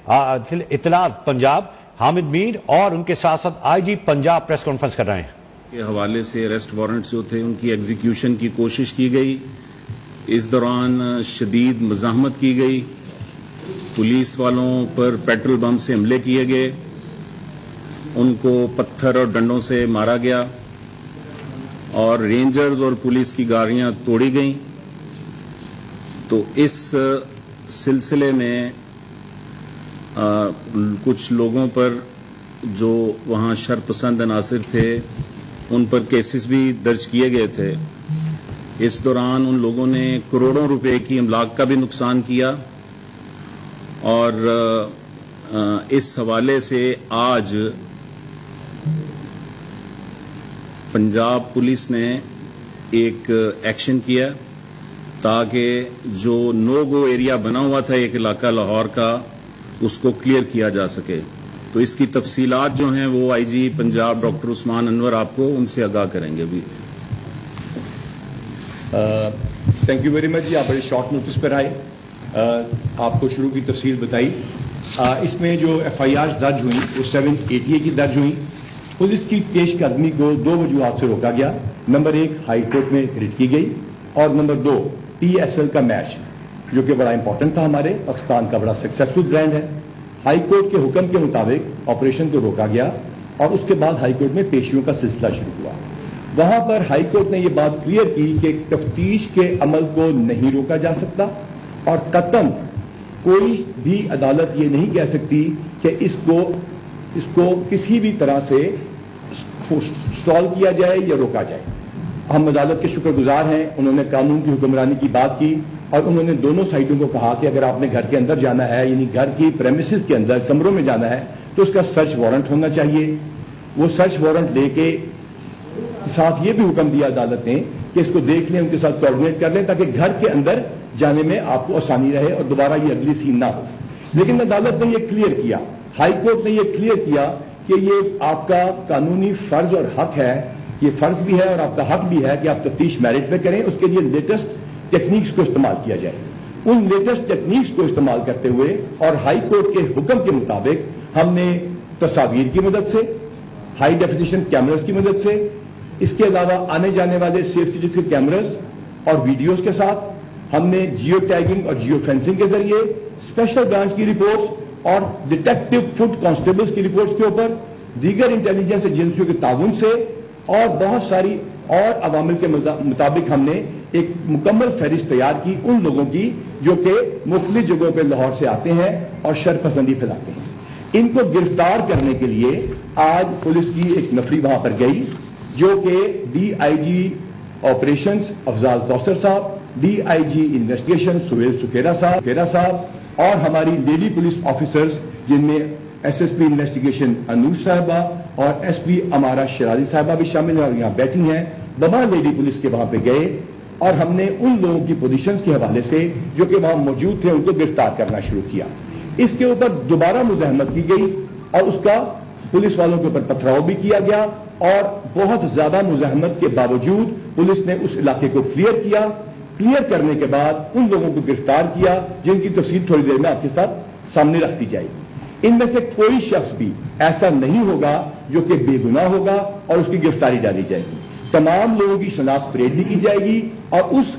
اطلاعات پنجاب حامد میر اور ان کے ساتھ ساتھ آئی جی پنجاب پریس کانفرنس کر رہے ہیں کے حوالے سے اریسٹ وارنٹس جو تھے ان کی ایگزیکیوشن کی کوشش کی گئی. اس دوران شدید مزاحمت کی گئی. پولیس والوں پر پیٹرول بم سے حملے کیے گئے. ان کو پتھر اور ڈنڈوں سے مارا گیا اور رینجرز اور پولیس کی گاڑیاں توڑی گئیں. تو اس سلسلے میں کچھ لوگوں پر جو وہاں شرپسند عناصر تھے ان پر کیسز بھی درج کیے گئے تھے. اس دوران ان لوگوں نے کروڑوں روپے کی املاک کا بھی نقصان کیا اور اس حوالے سے آج پنجاب پولیس نے ایک ایکشن کیا تاکہ جو نو گو ایریا بنا ہوا تھا ایک علاقہ لاہور کا اس کو کلیئر کیا جا سکے. تو اس کی تفصیلات جو ہیں وہ آئی جی پنجاب ڈاکٹر عثمان انور آپ کو ان سے آگاہ کریں گے. بھی تھینک یو ویری مچ جی. آپ بڑے شارٹ نوٹس پر آئے, آپ کو شروع کی تفصیل بتائی. اس میں جو ایف آئی آر درج ہوئی وہ 788 کی درج ہوئی. پولیس کی پیش قدمی کو 2 وجوہات سے روکا گیا. نمبر 1 ہائی کورٹ میں ریٹ کی گئی اور نمبر 2 PSL کا میچ جو کہ بڑا امپورٹنٹ تھا, ہمارے پاکستان کا بڑا سکسیسفل برانڈ ہے. ہائی کورٹ کے حکم کے مطابق آپریشن کو روکا گیا اور اس کے بعد ہائی کورٹ میں پیشیوں کا سلسلہ شروع ہوا. وہاں پر ہائی کورٹ نے یہ بات کلیئر کی کہ تفتیش کے عمل کو نہیں روکا جا سکتا اور قطعاً کوئی بھی عدالت یہ نہیں کہہ سکتی کہ اس کو کسی بھی طرح سے سٹال کیا جائے یا روکا جائے. ہم عدالت کے شکر گزار ہیں, انہوں نے قانون کی حکمرانی کی بات کی اور انہوں نے دونوں سائڈوں کو کہا کہ اگر آپ نے گھر کے اندر جانا ہے, یعنی گھر کی پریمیسز کے اندر کمروں میں جانا ہے, تو اس کا سرچ وارنٹ ہونا چاہیے. وہ سرچ وارنٹ لے کے ساتھ یہ بھی حکم دیا عدالت نے کہ اس کو دیکھ لیں, ان کے ساتھ کوآرڈینیٹ کر لیں تاکہ گھر کے اندر جانے میں آپ کو آسانی رہے اور دوبارہ یہ اگلی سین نہ ہو. لیکن عدالت نے یہ کلیئر کیا, ہائی کورٹ نے یہ کلیئر کیا کہ یہ آپ کا قانونی فرض اور حق ہے, یہ فرض بھی ہے اور آپ کا حق بھی ہے کہ آپ تفتیش میرٹ پہ کریں. اس کے لیے لیٹسٹ ٹیکنیکس کو استعمال کیا جائے. ان لیٹسٹ ٹیکنیکس کو استعمال کرتے ہوئے اور ہائی کورٹ کے حکم کے مطابق ہم نے تصاویر کی مدد سے, ہائی ڈیفینیشن کیمراز کی مدد سے, اس کے علاوہ آنے جانے والے سیف سٹیز کے کیمراز اور ویڈیوز کے ساتھ ہم نے جیو ٹیگنگ اور جیو فینسنگ کے ذریعے اسپیشل برانچ کی رپورٹس اور ڈیٹیکٹو فوڈ کانسٹیبلز کی رپورٹس کے اوپر دیگر انٹیلیجنس ایجنسیوں کے تعاون سے اور بہت ساری اور عوامل کے مطابق ہم نے ایک مکمل فہرست تیار کی ان لوگوں کی جو کہ مختلف جگہوں پہ لاہور سے آتے ہیں اور شرپسندی پھیلاتے ہیں. ان کو گرفتار کرنے کے لیے آج پولیس کی ایک نفری وہاں پر گئی جو کہ DIG آپریشنز افضال کوثر صاحب, DIG انویسٹیگیشن سہیل سکھیرا صاحب اور ہماری لیڈی پولیس آفیسرز جن میں SSP انویسٹیگیشن انوش صاحبہ اور SP امارا شرازی صاحبہ بھی شامل ہیں اور یہاں بیٹھی ہیں. تمام لیڈی پولیس کے وہاں پہ گئے اور ہم نے ان لوگوں کی پوزیشنز کے حوالے سے جو کہ وہاں موجود تھے ان کو گرفتار کرنا شروع کیا. اس کے اوپر دوبارہ مزاحمت کی گئی اور اس کا پولیس والوں کے اوپر پتھراؤ بھی کیا گیا اور بہت زیادہ مزاحمت کے باوجود پولیس نے اس علاقے کو کلیئر کیا. کلیئر کرنے کے بعد ان لوگوں کو گرفتار کیا جن کی تفصیل تھوڑی دیر میں آپ کے ساتھ سامنے رکھ دی جائے گی. ان میں سے کوئی شخص بھی ایسا نہیں ہوگا جو کہ بے گناہ ہوگا اور اس کی گرفتاری ڈالی جائے گی. تمام لوگوں کی شناخت پریڈ بھی کی جائے گی اور اس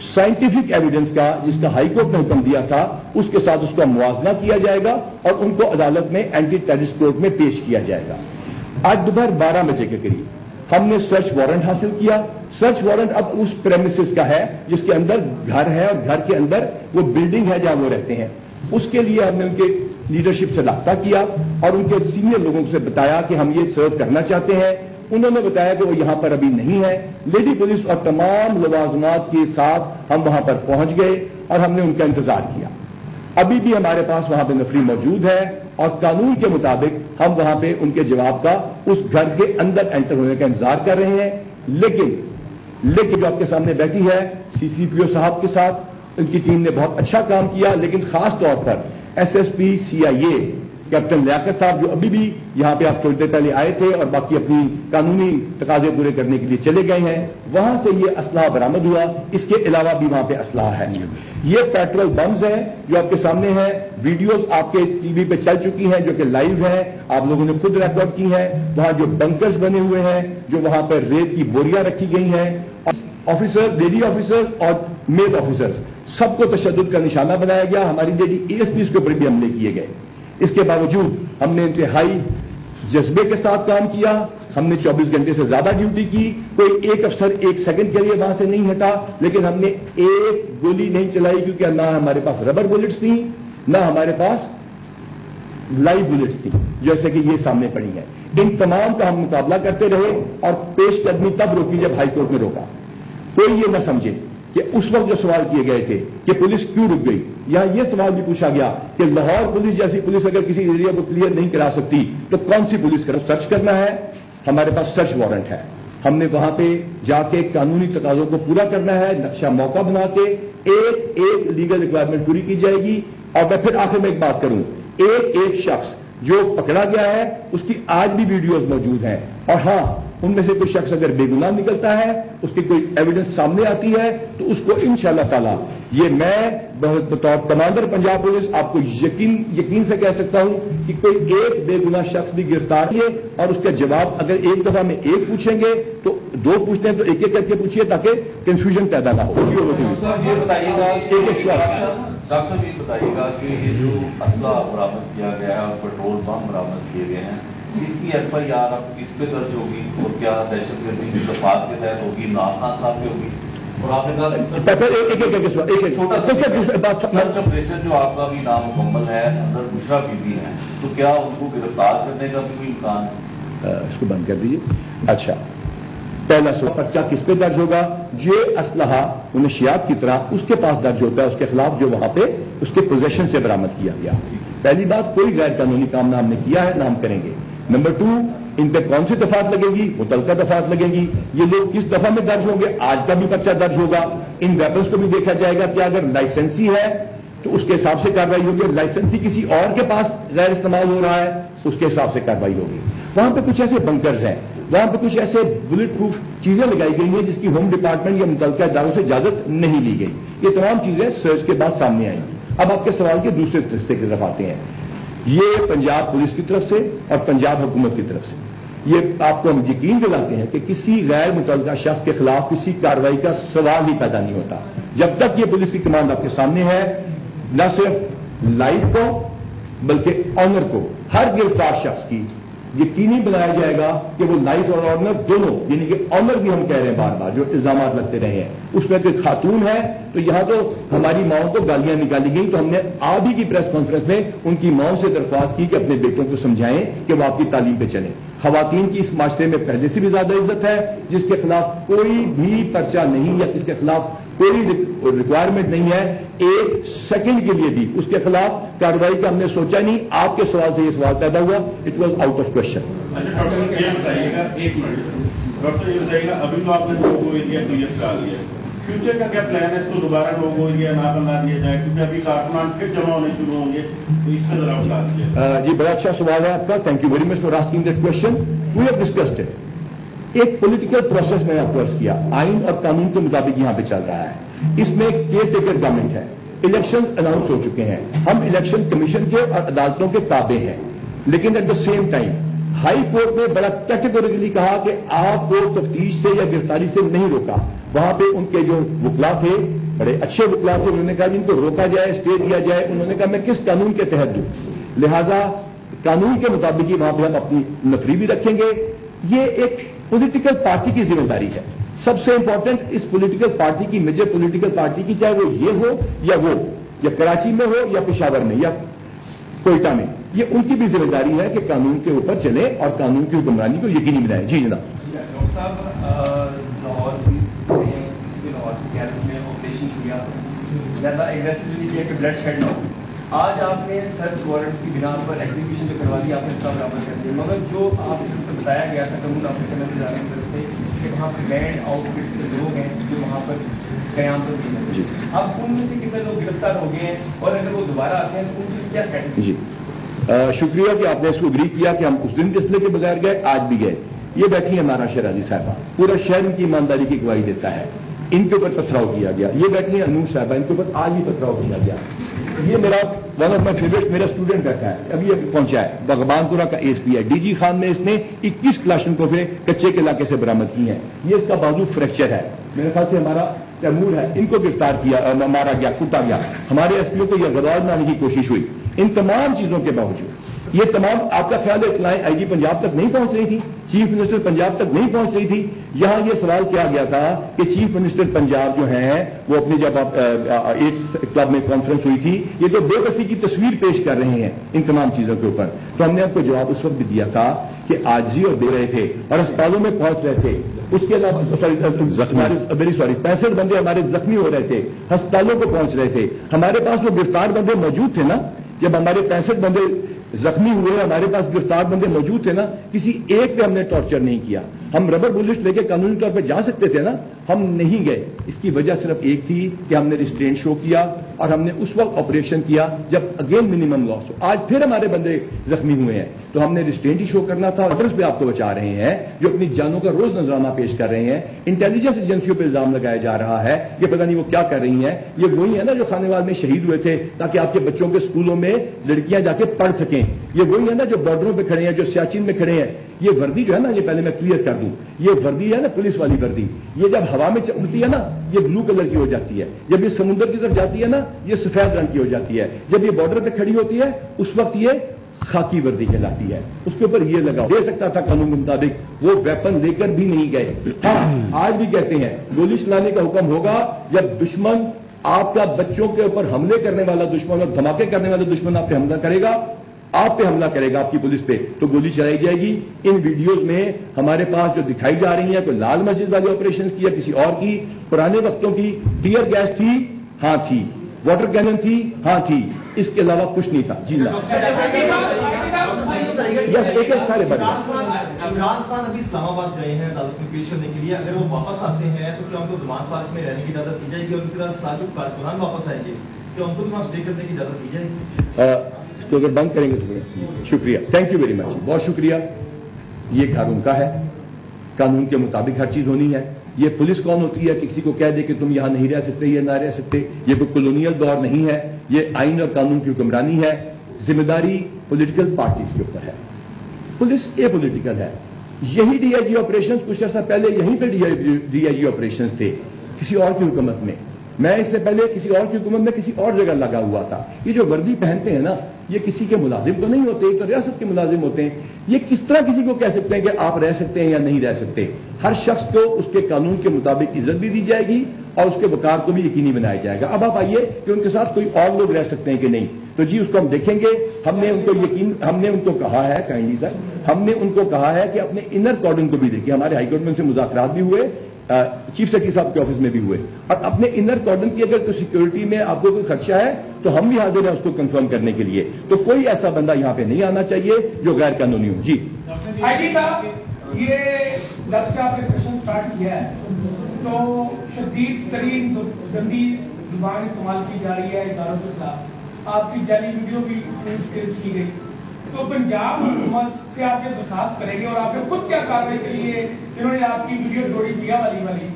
سائنٹیفک ایویڈنس کا جس کا ہائی کورٹ نے حکم دیا تھا اس کے ساتھ اس کا موازنہ کیا جائے گا اور ان کو عدالت میں اینٹی ٹیررسٹ کورٹ میں پیش کیا جائے گا. آج دوپہر 12 بجے کے قریب ہم نے سرچ وارنٹ حاصل کیا. سرچ وارنٹ اب اس پریمیسز کا ہے جس کے اندر گھر ہے اور گھر کے اندر وہ بلڈنگ ہے جہاں وہ رہتے ہیں. اس کے لیے ہم نے ان کے لیڈرشپ سے رابطہ کیا اور ان کے سینئر لوگوں سے بتایا کہ ہم یہ سرو کرنا چاہتے ہیں. انہوں نے بتایا کہ وہ یہاں پر ابھی نہیں ہے. لیڈی پولیس اور تمام لوازمات کے ساتھ ہم وہاں پر پہنچ گئے اور ہم نے ان کا انتظار کیا. ابھی بھی ہمارے پاس وہاں پہ نفری موجود ہے اور قانون کے مطابق ہم وہاں پہ ان کے جواب کا اس گھر کے اندر انٹر ہونے کا انتظار کر رہے ہیں. لیکن جو آپ کے سامنے بیٹھی ہے CCPO صاحب کے ساتھ ان کی ٹیم نے بہت اچھا کام کیا, لیکن خاص طور پر SSP CIA कैप्टन लियाकत साहब जो अभी भी यहाँ पे आप थोड़ी देर पहले आए थे और बाकी अपनी कानूनी तकाजे पूरे करने के लिए चले गए हैं, वहां से ये असलाह बरामद हुआ। इसके अलावा भी वहां पे असलाह है। ये पेट्रोल बम्स है जो आपके सामने है, वीडियोस आपके टीवी पे चल चुकी हैं जो कि लाइव है, आप लोगों ने खुद रिकॉर्ड की है। वहां जो बंकर्स बने हुए हैं, जो वहां पर रेत की बोरियां रखी गई हैं, ऑफिसर, लेडी ऑफिसर और मेल ऑफिसर्स सबको तशद्दुद का निशाना बनाया गया। हमारी लेडी एएसपी के ऊपर भी हमले किए गए। इसके बावजूद हमने इंतहाई जज्बे के साथ काम किया। हमने 24 घंटे से ज्यादा ड्यूटी की। कोई एक अफसर एक सेकंड के लिए वहां से नहीं हटा, लेकिन हमने एक गोली नहीं चलाई, क्योंकि ना हमारे पास रबर बुलेट्स थी, ना हमारे पास लाइव बुलेट्स थी जैसे कि ये सामने पड़ी है। इन तमाम का हम मुकाबला करते रहे और पेशकदमी तब रोकी जब हाईकोर्ट ने रोका। कोई ये ना समझे कि उस वक्त जो सवाल किए गए थे कि पुलिस क्यों रुक गई, यहां यह सवाल भी पूछा गया कि लाहौर पुलिस जैसी पुलिस अगर किसी एरिया को क्लियर नहीं करा सकती तो कौन सी पुलिस करे? सर्च करना है, हमारे पास सर्च वारंट है। हमने वहां पे जाके कानूनी तकाजों को पूरा करना है, नक्शा मौका बना के एक एक लीगल रिक्वायरमेंट पूरी की जाएगी। और मैं फिर आखिर में एक बात करूं, एक एक शख्स जो पकड़ा गया है उसकी आज भी वीडियोस मौजूद हैं, और हां, उनमें से कोई शख्स अगर बेगुनाह निकलता है, उसकी कोई एविडेंस सामने आती है, तो उसको इंशाअल्लाह ताला, ये मैं बतौर कमांडर पंजाब पुलिस आपको यकीन से कह सकता हूं कि कोई एक बेगुनाह शख्स भी गिरफ्तार किए और उसका जवाब अगर एक दफा में एक पूछेंगे तो दो पूछते हैं तो एक एक करके पूछिए ताकि कंफ्यूजन पैदा ना हो। ये बताइएगा एक एक सवाल डॉक्टर साहब ये बताइएगा कि ये जो असला बरामद किया गया है और पेट्रोल बम बरामद किए गए हैं, इसकी एफआईआर अब किस पे दर्ज होगी और क्या दहशतगर्दी की दफात के तहत होगी, इमरान खान साहब की होगी? और आपने कहा एक छोटा सर्च ऑपरेशन जो आपका भी नामुकम्मल है, अंदर बुशरा बीबी है, तो क्या उनको गिरफ्तार करने का कोई इम्कान? इसको बंद कर दीजिए। अच्छा, पहला पर्चा किस पे दर्ज होगा? ये असलहा मुनशियात की तरह उसके पास दर्ज होता है, उसके खिलाफ जो वहां पे उसके पोजेशन से बरामद किया गया। पहली बात, कोई गैर कानूनी काम ना हमने किया है ना हम करेंगे। नंबर 2, इन पे कौन सी दफात लगेगी? मुतलका दफात लगेगी। ये लोग किस दफा में दर्ज होंगे? आज का भी पर्चा दर्ज होगा। इन वेपन्स को भी देखा जाएगा कि अगर लाइसेंसी है तो उसके हिसाब से कार्रवाई होगी, लाइसेंसी किसी और के पास गैर इस्तेमाल हो रहा है उसके हिसाब से कार्रवाई होगी। वहां पे कुछ ऐसे बंकर्स हैं, वहां पे कुछ ऐसे बुलेट प्रूफ चीजें लगाई गई हैं जिसकी होम डिपार्टमेंट या मुतलका इदारों से इजाजत नहीं ली गई। ये तमाम चीजें सर्च के बाद सामने आएंगी। अब आपके सवाल के दूसरे हिस्से की तरफ आते हैं। ये पंजाब पुलिस की तरफ से और पंजाब हुकूमत की तरफ से ये आपको हम यकीन दिलाते हैं कि किसी गैर मुतल्लका शख्स के खिलाफ किसी कार्रवाई का सवाल ही पैदा नहीं होता जब तक ये पुलिस की कमांड आपके सामने है। न सिर्फ लाइफ को बल्कि ऑनर को, हर गिरफ्तार शख्स की यकीनी बनाया जाएगा कि वो लाइफ और ऑनर दोनों, यानी कि ऑनर भी हम कह रहे हैं बार बार जो इल्जाम लगते रहे हैं, उसमें कोई खातून है तो यहां तो हमारी माओं को गालियां निकाली गई, तो हमने आज ही की प्रेस कॉन्फ्रेंस में उनकी माओं से दरख्वास्त की कि अपने बेटों को समझाएं कि वो आपकी तालीम पे चलें। खवातीन की इस माशरे में पहले से भी ज्यादा इज्जत है, जिसके खिलाफ कोई भी पर्चा नहीं या जिसके खिलाफ कोई रिक्वायरमेंट नहीं है, एक सेकंड के लिए भी उसके खिलाफ कार्रवाई का हमने सोचा नहीं। आपके सवाल से ये सवाल पैदा हुआ, it was out of question. अच्छा डॉक्टर ये बताइएगा, एक मिनट डॉक्टर ये बताइएगा, अभी तो आपने लोगो एरिया क्लियर करा लिया, फ्यूचर का क्या प्लान है? इसको दोबारा लोगो एरिया ना बना दिया जाए क्योंकि अभी कारकुनान फिर जमा होने शुरू होंगे, तो इस पर जरा बता दीजिए। जी बड़ा अच्छा सवाल है आपका, thank you very much for asking that question. We have discussed it. एक पॉलिटिकल प्रोसेस मैंने आपको अर्ज किया, आइन और कानून के मुताबिक यहां पे चल रहा है। इसमें केयर टेकर गवर्नमेंट है, इलेक्शन अनाउंस हो चुके हैं, हम इलेक्शन कमीशन के और अदालतों के ताबे हैं, लेकिन at the same time high court ने बड़ा कैटेगोरिकली कहा कि आपको तफ्तीश से या गिरफ्तारी से नहीं रोका। वहां पे उनके जो वकला थे, बड़े अच्छे वकला थे, उन्होंने कहा इनको रोका जाए, स्टे दिया जाए। उन्होंने कहा मैं किस कानून के तहत दूं, लिहाजा कानून के मुताबिक ही वहां पर हम अपनी नफरी भी रखेंगे। ये एक पॉलिटिकल पार्टी की जिम्मेदारी है। सबसे इंपॉर्टेंट इस पॉलिटिकल पार्टी की, मेजर पॉलिटिकल पार्टी की, चाहे वो ये हो या वो, या कराची में हो या पेशावर में या कोयटा में, ये उनकी भी जिम्मेदारी है कि कानून के ऊपर चले और कानून की हुक्मरानी को यकीनी बनाए। जी जनाब। डॉक्टर साहब, लाहौर पुलिस ने लाहौर की कैद में ऑपरेशन किया, ज्यादा एग्रेसिवली किया कि ब्लड शेड ना हो। आज आपने सर्च वारंट की बिना पर एग्जीक्यूशन जो करवा दी, आपने इसका बराबर कर दिया, मगर जो आपको से बताया गया था कानून ऑफिस के नजर की तरफ से कि वहाँ पर लैंड आउटफिट्स के लोग हैं जो वहाँ पर कयाम तस्लीम है, अब उनमें से कितने लोग गिरफ्तार हो गए हैं और अगर वो दोबारा आते हैं तो उनकी क्या स्ट्रेटजी? जी शुक्रिया कि आपने इसको अग्री किया कि हम उस दिन भी इसलिए के बगैर गए, आज भी गए। ये बैठी है हमारा शराजी साहबा, पूरा शहर इनकी ईमानदारी की गवाही देता है। इनके ऊपर पथराव किया गया। ये बैठी है अनूर साहबा, इनके ऊपर आज भी पथराव किया गया। ये मेरा वन ऑफ माई फेवरेट, मेरा स्टूडेंट बैठा है, अभी पहुंचा है, बगबानपुरा का एसपी है। डीजी खान में इसने 21 क्लाशनकोफे कच्चे के इलाके से बरामद की हैं। ये इसका बाजू फ्रैक्चर है, मेरे ख्याल से हमारा तैमूर है, इनको गिरफ्तार किया, मारा गया, कूटा गया। हमारे एसपीओ को यह गदौर में आने की कोशिश हुई। इन तमाम चीजों के बावजूद ये तमाम, आपका ख्याल है इतलाएं आईजी पंजाब तक नहीं पहुंच रही थी, चीफ मिनिस्टर पंजाब तक नहीं पहुंच रही थी। यहां ये सवाल किया गया था कि चीफ मिनिस्टर पंजाब जो हैं वो अपनी जब एड्स क्लब में कॉन्फ्रेंस हुई थी, ये तो बेकसी की तस्वीर पेश कर रहे हैं इन तमाम चीजों के ऊपर। तो हमने आपको जवाब उस वक्त भी दिया था कि आजिज़ी और दे रहे थे और अस्पतालों में पहुंच रहे थे। उसके अलावा वेरी सॉरी 65 बंदे हमारे जख्मी हो रहे थे, अस्पतालों को पहुंच रहे थे। हमारे पास वो गिरफ्तार बंदे मौजूद थे ना, जब हमारे 65 बंदे जख्मी हुए, हमारे पास गिरफ्तार बंदे मौजूद थे ना, किसी एक पे हमने टॉर्चर नहीं किया। हम रबर बुलेट लेके कानूनी तौर पे जा सकते थे ना, हम नहीं गए। इसकी वजह सिर्फ एक थी कि हमने रिस्ट्रेंट शो किया और हमने उस वक्त ऑपरेशन किया जब अगेन मिनिमम लॉस हो। आज फिर हमारे बंदे जख्मी हुए हैं तो हमने रिस्ट्रेंट ही शो करना था। ऑर्डर्स पे आपको बचा रहे हैं जो अपनी जानों का रोज नजराना पेश कर रहे हैं। इंटेलिजेंस एजेंसियों पर इल्जाम लगाया जा रहा है कि पता नहीं वो क्या कर रही हैं। ये वही है ना जो खानेवाल में शहीद हुए थे ताकि आपके बच्चों के स्कूलों में लड़कियां जाके पढ़ सकें। ये वही है ना जो बॉर्डरों पर खड़े हैं, जो सियाचिन में खड़े हैं। ये वर्दी जो है ना, ये पहले मैं क्लियर कर दूं, ये वर्दी है ना पुलिस वाली वर्दी, ये जब हवा में उड़ती है ना ये ब्लू कलर की हो जाती है, जब ये समुद्र की तरफ जाती है ना ये सफेद रंग की हो जाती है, जब ये बॉर्डर पे खड़ी होती है उस वक्त ये खाकी वर्दी कहलाती है। उसके ऊपर ये लगा दे सकता था कानून के मुताबिक, वो वेपन लेकर भी नहीं गए। हाँ, आज भी कहते हैं गोली चलाने का हुक्म होगा जब दुश्मन आपका बच्चों के ऊपर हमले करने वाला दुश्मन और धमाके करने वाला दुश्मन आप पे हमला करेगा, आप पे हमला करेगा, आपकी पुलिस पे, तो गोली चलाई जाएगी। इन वीडियोस में हमारे पास जो दिखाई जा रही है, कोई लाल मस्जिद वाले ऑपरेशन की या किसी और की, पुराने वक्तों की, टीयर गैस थी, हाँ थी, वाटर कैनन थी, हाँ थी, इसके अलावा कुछ नहीं था। जी ना, यस, एक सारे बड़े। इमरान खान अभी इस्लामाबाद गए हैं अदालत में पेश करने के लिए। अगर वो वापस आते हैं तो क्या उनको जमान पार्क में रहने की इजाजत दी जाएगी? और उनके साथ जो कारकुनान वापस आएंगे क्या उनको वहां स्टे करने की इजाजत दी जाएगी? तो अगर बंद करेंगे तो शुक्रिया, थैंक यू वेरी मच, बहुत शुक्रिया। ये घर उनका है, कानून के मुताबिक हर चीज होनी है। ये पुलिस कौन होती है कि किसी को कह दे कि तुम यहां नहीं रह सकते, ये ना रह सकते? ये कोई कॉलोनियल दौर नहीं है, ये आइन और कानून की हुक्मरानी है। जिम्मेदारी पॉलिटिकल पार्टीज के ऊपर है, पुलिस ए पॉलिटिकल है। यही डीआईजी ऑपरेशंस कुछ अर्सा पहले यहीं पे डीआईजी ऑपरेशंस थे किसी और की हुकूमत में। मैं इससे पहले किसी और की हुकूमत में किसी और जगह लगा हुआ था। ये जो वर्दी पहनते हैं ना, ये किसी के मुलाजिम तो नहीं होते, तो रियासत के मुलाजिम होते हैं। ये किस तरह किसी को कह सकते हैं कि आप रह सकते हैं या नहीं रह सकते? हर शख्स को उसके कानून के मुताबिक इज्जत भी दी जाएगी और उसके वकार को भी यकीनी बनाया जाएगा। अब आप आइए कि उनके साथ कोई और लोग रह सकते हैं कि नहीं, तो जी उसको हम देखेंगे। हमने उनको कहा है, काइंडली सर, हमने उनको कहा है कि अपने इनर कॉर्डन को भी देखिए। हमारे हाईकोर्ट में उनसे मुज़ाकरात भी हुए, चीफ सेक्रेटरी साहब के ऑफिस में भी हुए, और अपने इनर कॉर्डन की अगर कोई सिक्योरिटी में आपको कोई खदशा है तो हम भी हाजिर हैं उसको कंफर्म करने के लिए। तो कोई ऐसा बंदा यहाँ पे नहीं आना चाहिए जो गैर कानूनी हो। जी आईजी साहब, ये जब से आपने क्वेश्चन स्टार्ट किया है तो शदीद तरीन गंदी जुबान इस्तेमाल की जा रही है इदारों के खिलाफ। आपकी जाली वीडियो भी की गई, तो पंजाब हुकूमत से आप ये दरखास्त करेंगे और आपने खुद क्या कार्रवाई के लिए जिन्होंने आपकी वीडियो जोड़ी दिया वाली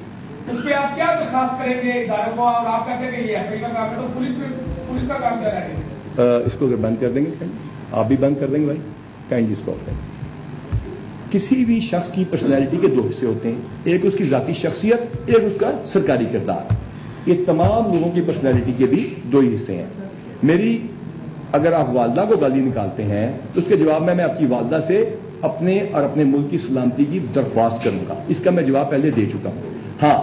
उस पर आप क्या दरखास्त करेंगे इदारों को? और आप कहते हैं कि ये एसआई का काम है, तो पुलिस का काम क्या रहेगा? इसको अगर बंद कर देंगे, आप भी बंद कर देंगे भाई, काइंडली इसको ऑफ करें। किसी भी शख्स की पर्सनैलिटी के दो हिस्से होते हैं, एक उसकी जाती शख्सियत, एक उसका सरकारी किरदार। ये तमाम लोगों की पर्सनैलिटी के भी दो ही हिस्से हैं। मेरी अगर आप वालदा को गाली निकालते हैं तो उसके जवाब में मैं आपकी वालदा से अपने और अपने मुल्क की सलामती की दरख्वास्त करूंगा। इसका मैं जवाब पहले दे चुका हूं। हाँ,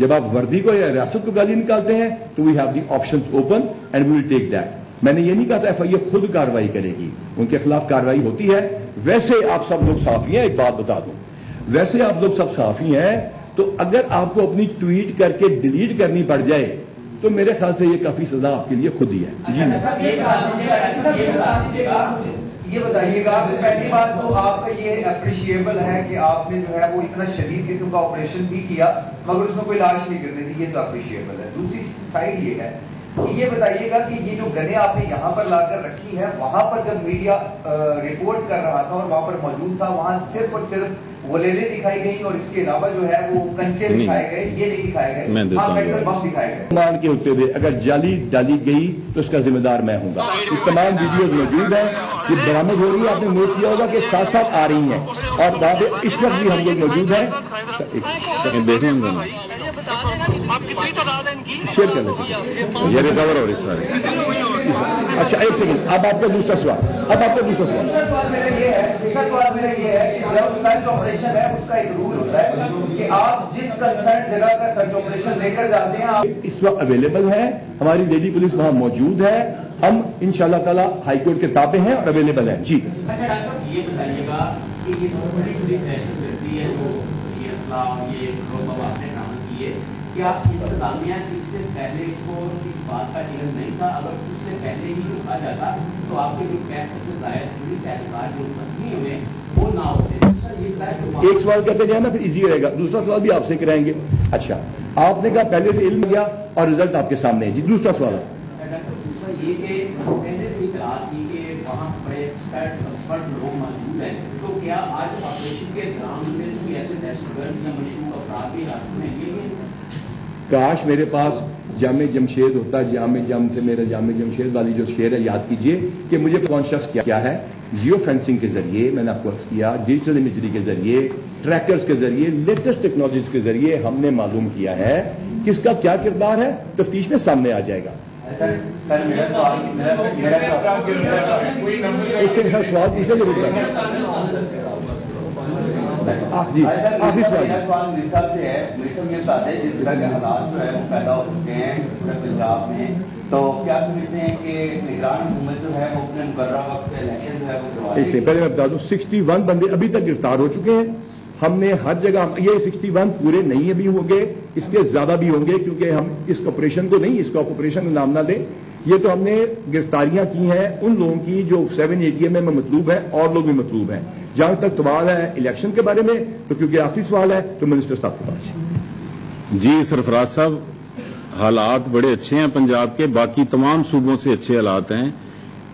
जब आप वर्दी को या रियासत को गाली निकालते हैं तो we have the options open and we will take that. मैंने ये नहीं कहा था एफआईए खुद कार्रवाई करेगी, उनके खिलाफ कार्रवाई होती है। वैसे आप सब लोग साफी हैं, एक बात बता दूं, वैसे आप लोग सब साफी हैं, तो अगर आपको अपनी ट्वीट करके डिलीट करनी पड़ जाए तो मेरे ख्याल से ये काफी सजा आपके लिए खुद ही है। जी ये बताइएगा, पहली बात तो आपका ये अप्रिशिएबल है कि आपने जो है वो इतना शदीद किस्म का ऑपरेशन भी किया मगर उसमें कोई लाश नहीं गिरने दी, ये तो अप्रिशिएबल है। दूसरी साइड ये है یہ بتائیے گا کہ یہ جو گنیں آپ نے یہاں پر لا کر رکھی ہیں، وہاں پر جب میڈیا رپورٹ کر رہا تھا اور وہاں پر موجود تھا، وہاں صرف اور صرف ولیلیں دکھائی گئی اور اس کے علاوہ جو ہے وہ کنچے دکھائے گئے، یہ نہیں دکھائے گئے، ہاں پیٹرول بم دکھائے گئے. مان کے ہوتے ہوئے اگر جعلی ڈالی گئی تو اس کا ذمہ دار میں ہوں گا. یہ تمام ویڈیوز موجود ہیں، یہ برآمد ہو رہی ہے. آپ نے نوٹ کیا ہوگا کہ ساتھ ساتھ آ رہی ہیں اور بعد اس وقت بھی ہم لوگ موجود ہیں. دیکھیں ہم شیئر کر لیتے ہیں. یہ ریکور ہو رہی سارے. اچھا ایک سیکنڈ، اب آپ کا دوسرا سوال. دوسرا سوال میرا یہ ہے کہ جب سرچ آپریشن ہے اس کا ایک رول ہوتا ہے کہ آپ جس کنسرن جگہ کا سرچ آپریشن لے کر جاتے ہیں آپ اس وقت اویلیبل ہے، ہماری لیڈی پولیس وہاں موجود ہے. ہم انشاءاللہ تعالی ہائی کورٹ کے تابع ہیں اور اویلیبل ہیں. جی اچھا ڈاکٹر صاحب یہ بتائیے گا کہ یہ بڑی بڑی دہشت گردی ہے جو یہ اسلحہ یہ لوگ آپ نے کام کیے، کیا انتظامیہ اس سے پہلے کو اس بات کا علم نہیں تھا؟ اگر اس سے پہلے ہی روکا جاتا تو آپ کے جو پیسے سے زائد پولیس اہلکار جو زخمی ہوئے وہ نہ ہوتے. ایک سوال کرتے جائیں نا پھر ایزی رہے گا. دوسرا سوال بھی آپ سے کرائیں گے. اچھا آپ نے کہا پہلے سے علم گیا اور رزلٹ آپ کے سامنے ہے. جی دوسرا سوال ہے. دوسرا یہ کہ پہلے سے اطلاع تھی کہ وہاں بڑے ایکسپرٹ لوگ موجود ہیں، تو کیا آج آپریشن کے دوران میں سے ایسے دہشت گرد یا مشہور افراد بھی راستے میں لیے گئے؟ کاش میرے پاس جامع جمشید ہوتا. جامع جم سے میرا جامع جمشید والی جو شعر ہے یاد کیجئے کہ مجھے کون شخص کیا ہے. جیو فینسنگ کے ذریعے میں نے آپ کو عرض کیا، ڈیجیٹل امیجری کے ذریعے، ٹریکرز کے ذریعے، لیٹسٹ ٹیکنالوجیز کے ذریعے ہم نے معلوم کیا ہے کہ اس کا کیا کردار ہے. تفتیش میں سامنے آ جائے گا. سر میرا سوال ایک سے سوال پوچھنے ضرور ہے. جی آخری سوال. میرا سوال میرے صاحب سے ہے. میرے صاحب یہ بتا ہے جس طرح کے حالات جو ہے وہ پیدا ہو چکے ہیں پورے پنجاب میں، تو کیا سمجھتے ہیں کہ نگران حکومت جو ہے وہ اپنے مقررہ وقت الیکشن جو ہے وہ کروا اس سے پہلے میں بتا دوں 61 بندے ابھی تک گرفتار ہو چکے ہیں. ہم نے ہر جگہ، یہ 61 پورے نہیں ابھی ہوں گے، اس کے زیادہ بھی ہوں گے کیونکہ ہم اس آپریشن کو نہیں، اس کو آپریشن کا نام نہ دیں. یہ تو ہم نے گرفتاریاں کی ہیں ان لوگوں کی جو 780 میں مطلوب ہے، اور لوگ بھی مطلوب ہیں. جہاں تک سوال ہے الیکشن کے بارے میں تو کیونکہ آخری سوال ہے تو منسٹر صاحب کے پاس. جی سرفراز صاحب، حالات بڑے اچھے ہیں پنجاب کے، باقی تمام صوبوں سے اچھے حالات ہیں.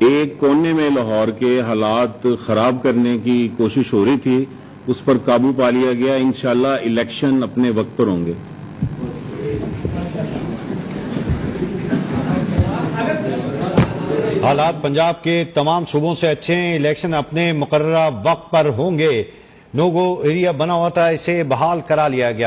ایک کونے میں لاہور کے حالات خراب کرنے کی کوشش ہو رہی تھی، اس پر قابو پا لیا گیا. انشاءاللہ الیکشن اپنے وقت پر ہوں گے. حالات پنجاب کے تمام صوبوں سے اچھے ہیں، الیکشن اپنے مقررہ وقت پر ہوں گے. نو گو ایریا بنا ہوا تھا، اسے بحال کرا لیا گیا.